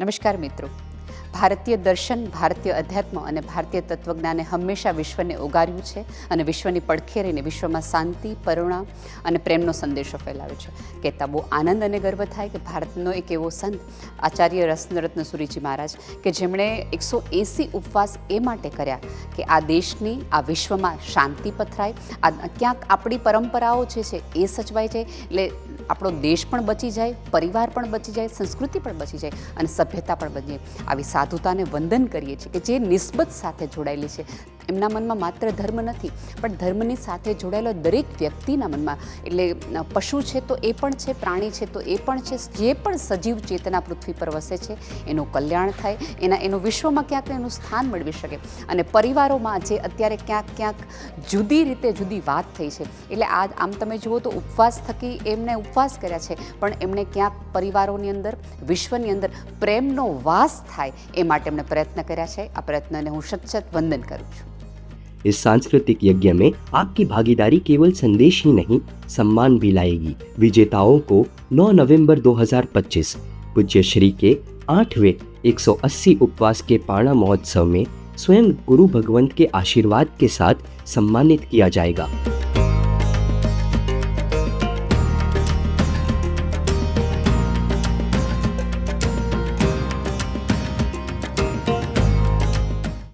નમસ્કાર મિત્રો. ભારતીય દર્શન, ભારતીય અધ્યાત્મ અને ભારતીય તત્વજ્ઞાને હંમેશા વિશ્વને ઓગાર્યું છે અને વિશ્વની પડખે રહીને વિશ્વમાં શાંતિ, કરુણા અને પ્રેમનો સંદેશો ફેલાવ્યો છે. કહેતા બહુ આનંદ અને ગર્વ થાય કે ભારતનો એક એવો સંત આચાર્ય રત્ન સુરીજી મહારાજ કે જેમણે 180 ઉપવાસ એ માટે કર્યા કે આ દેશની, આ વિશ્વમાં શાંતિ પથરાય, આ ક્યાંક આપણી પરંપરાઓ જે છે એ સચવાઈ જાય, એટલે આપણો દેશ પણ બચી જાય, પરિવાર પણ બચી જાય, સંસ્કૃતિ પણ બચી જાય અને સભ્યતા પણ બચી જાય. આવી સાધુતાને વંદન કરીએ છીએ કે જે નિસ્બત સાથે જોડાયેલી છે. એમના મનમાં માત્ર ધર્મ નથી, પણ ધર્મની સાથે જોડાયેલો દરેક વ્યક્તિના મનમાં, એટલે પશુ છે તો એ પણ છે, પ્રાણી છે તો એ પણ છે, જે પણ સજીવ ચેતના પૃથ્વી પર વસે છે એનું કલ્યાણ થાય, એનું વિશ્વમાં ક્યાંક એનું સ્થાન મેળવી શકે. અને પરિવારોમાં જે અત્યારે ક્યાંક જુદી રીતે જુદી વાત થઈ છે, એટલે આમ તમે જુઓ તો ઉપવાસ થકી એમને ઉપવાસ કર્યા છે, પણ એમણે ક્યાંક પરિવારોની અંદર, વિશ્વની અંદર પ્રેમનો વાસ થાય એ માટે એમણે પ્રયત્ન કર્યા છે. આ પ્રયત્નને હું સચોટ વંદન કરું છું. इस सांस्कृतिक यज्ञ में आपकी भागीदारी केवल संदेश ही नहीं, सम्मान भी लाएगी. विजेताओं को 9 नवंबर 2025 पूज्य श्री के 8वें 180 उपवास के पारणा महोत्सव में स्वयं गुरु भगवंत के आशीर्वाद के साथ सम्मानित किया जाएगा.